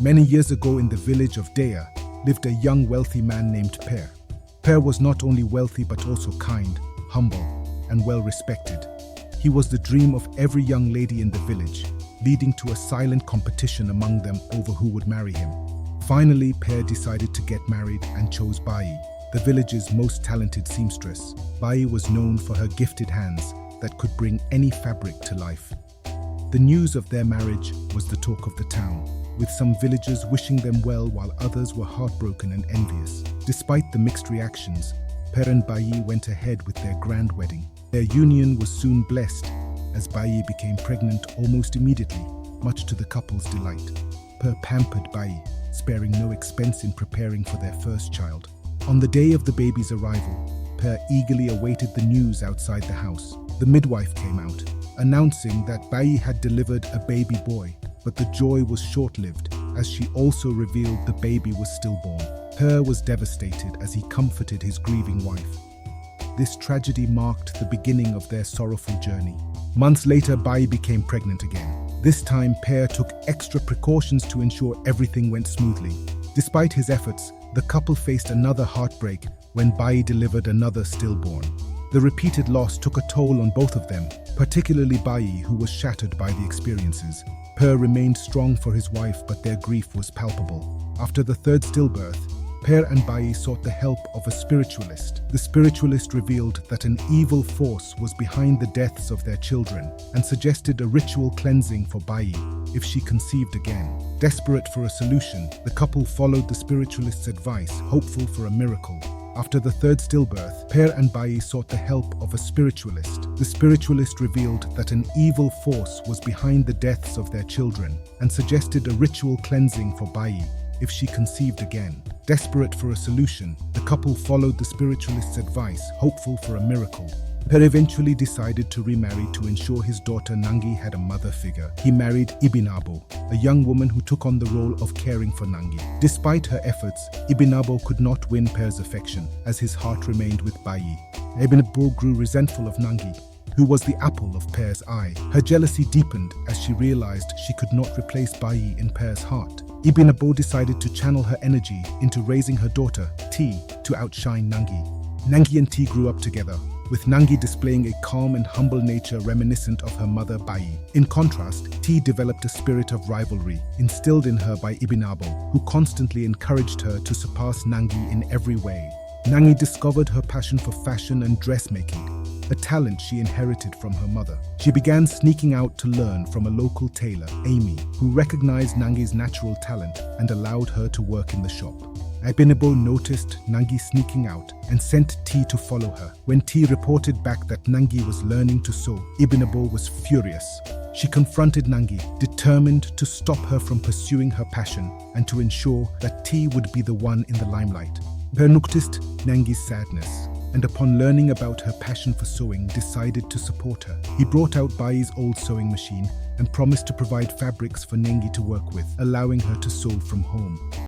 Many years ago in the village of Dea lived a young wealthy man named Per. Per was not only wealthy but also kind, humble, and well respected. He was the dream of every young lady in the village, leading to a silent competition among them over who would marry him. Finally, Per decided to get married and chose Bai, the village's most talented seamstress. Bai was known for her gifted hands that could bring any fabric to life. The news of their marriage was the talk of the town, with some villagers wishing them well while others were heartbroken and envious. Despite the mixed reactions, Per and Bai went ahead with their grand wedding. Their union was soon blessed, as Bai became pregnant almost immediately, much to the couple's delight. Per pampered Bai, sparing no expense in preparing for their first child. On the day of the baby's arrival, Per eagerly awaited the news outside the house. The midwife came out, announcing that Bai had delivered a baby boy, but the joy was short-lived, as she also revealed the baby was stillborn. Per was devastated as he comforted his grieving wife. This tragedy marked the beginning of their sorrowful journey. Months later, Bai became pregnant again. This time, Per took extra precautions to ensure everything went smoothly. Despite his efforts, the couple faced another heartbreak when Bai delivered another stillborn. The repeated loss took a toll on both of them, particularly Bai, who was shattered by the experiences. Per remained strong for his wife, but their grief was palpable. After the third stillbirth, Per and Bai sought the help of a spiritualist. The spiritualist revealed that an evil force was behind the deaths of their children and suggested a ritual cleansing for Bai if she conceived again. Desperate for a solution, the couple followed the spiritualist's advice, hopeful for a miracle. After the third stillbirth, Per and Bai sought the help of a spiritualist. The spiritualist revealed that an evil force was behind the deaths of their children and suggested a ritual cleansing for Bai if she conceived again. Desperate for a solution, the couple followed the spiritualist's advice, hopeful for a miracle. Per eventually decided to remarry to ensure his daughter Nangi had a mother figure. He married Ibinabo, a young woman who took on the role of caring for Nangi. Despite her efforts, Ibinabo could not win Per's affection, as his heart remained with Bai. Ibinabo grew resentful of Nangi, who was the apple of Per's eye. Her jealousy deepened as she realized she could not replace Bai in Per's heart. Ibinabo decided to channel her energy into raising her daughter, T, to outshine Nangi. Nangi and T grew up together, with Nangi displaying a calm and humble nature reminiscent of her mother Bai. In contrast, T developed a spirit of rivalry, instilled in her by Ibinabo, who constantly encouraged her to surpass Nangi in every way. Nangi discovered her passion for fashion and dressmaking, a talent she inherited from her mother. She began sneaking out to learn from a local tailor, Amy, who recognized Nangi's natural talent and allowed her to work in the shop. Ibinabo noticed Nangi sneaking out and sent T to follow her. When T reported back that Nangi was learning to sew, Ibinabo was furious. She confronted Nangi, determined to stop her from pursuing her passion and to ensure that T would be the one in the limelight. Per noticed Nangi's sadness, and upon learning about her passion for sewing, decided to support her. He brought out Bai's old sewing machine and promised to provide fabrics for Nangi to work with, allowing her to sew from home.